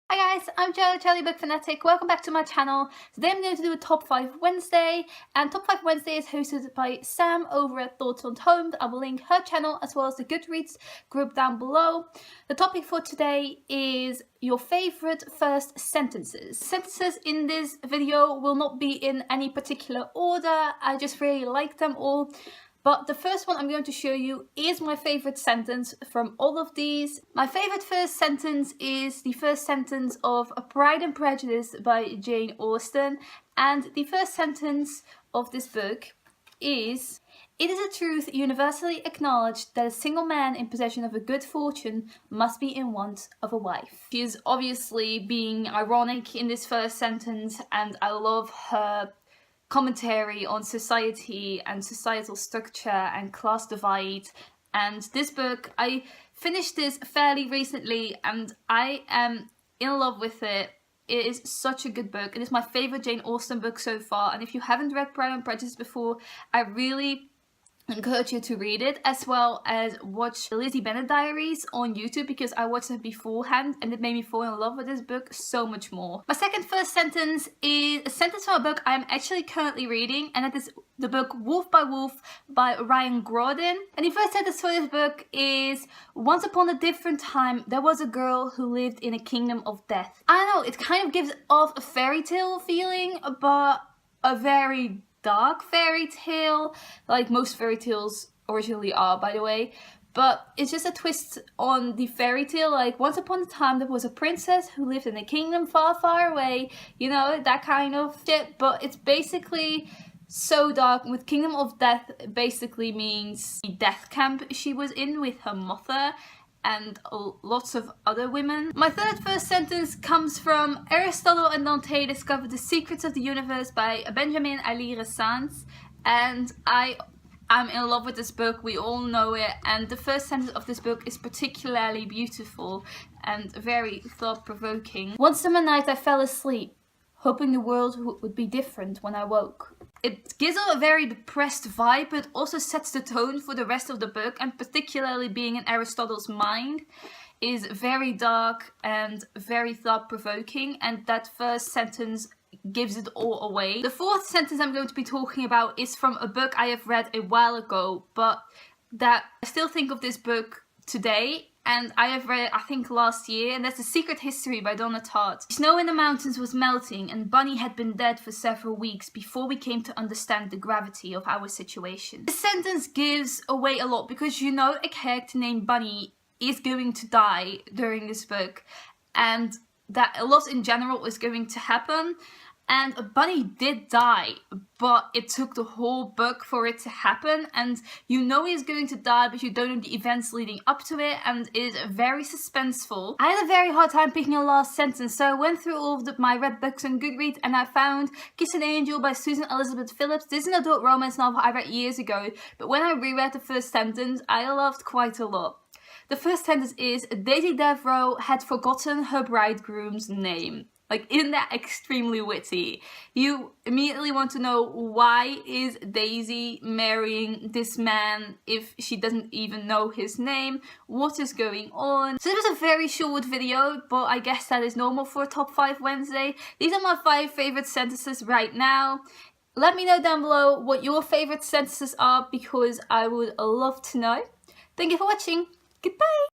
Hi guys, I'm Charlie Book Fanatic. Welcome back to my channel. Today I'm going to do a Top 5 Wednesday, and Top 5 Wednesday is hosted by Sam over at Thoughts on Home. I will link her channel as well as the Goodreads group down below. The topic for today is your favorite first sentences. Sentences in this video will not be in any particular order. I just really like them all. But the first one I'm going to show you is my favorite sentence from all of these. My favorite first sentence is the first sentence of Pride and Prejudice by Jane Austen. And the first sentence of this book is: "It is a truth universally acknowledged that a single man in possession of a good fortune must be in want of a wife." She is obviously being ironic in this first sentence, and I love her commentary on society and societal structure and class divide. And this book, I finished this fairly recently and I am in love with it. It is such a good book. It is my favorite Jane Austen book so far, and if you haven't read Pride and Prejudice before, I really encourage you to read it, as well as watch the Lizzie Bennet Diaries on YouTube, because I watched it beforehand and it made me fall in love with this book so much more. My second first sentence is a sentence from a book I'm actually currently reading, and that is the book Wolf by Wolf by Graudin. And the first sentence for this book is: "Once upon a different time there was a girl who lived in a kingdom of death." I don't know, it kind of gives off a fairy tale feeling, but a very dark fairy tale, like most fairy tales originally are, by the way. But it's just a twist on the fairy tale, like once upon a time there was a princess who lived in a kingdom far, far away, you know, that kind of shit. But it's basically so dark. With Kingdom of Death, basically means the death camp she was in with her mother and lots of other women. My third first sentence comes from Aristotle and Dante Discovered the Secrets of the Universe by Benjamin Alire Sáenz, and I'm in love with this book. We all know it, and the first sentence of this book is particularly beautiful and very thought-provoking. "One summer night I fell asleep, hoping the world would be different when I woke." It gives a very depressed vibe, but also sets the tone for the rest of the book, and particularly being in Aristotle's mind is very dark and very thought-provoking, and that first sentence gives it all away. The fourth sentence I'm going to be talking about is from a book I have read a while ago, but that I still think of this book today. And I have read it, I think, last year, and that's The Secret History by Donna Tartt. "Snow in the mountains was melting, and Bunny had been dead for several weeks before we came to understand the gravity of our situation." This sentence gives away a lot, because you know a character named Bunny is going to die during this book, and that a lot in general is going to happen. And Bunny did die, but it took the whole book for it to happen, and you know he's going to die, but you don't know the events leading up to it, and it is very suspenseful. I had a very hard time picking a last sentence, so I went through all of my read books on Goodreads, and I found Kiss an Angel by Susan Elizabeth Phillips. This is an adult romance novel I read years ago, but when I reread the first sentence, I laughed quite a lot. The first sentence is: "Daisy Devereux had forgotten her bridegroom's name." Like, isn't that extremely witty? You immediately want to know, why is Daisy marrying this man if she doesn't even know his name? What is going on? So this was a very short video, but I guess that is normal for a Top 5 Wednesday. These are my 5 favorite sentences right now. Let me know down below what your favorite sentences are, because I would love to know. Thank you for watching. Goodbye!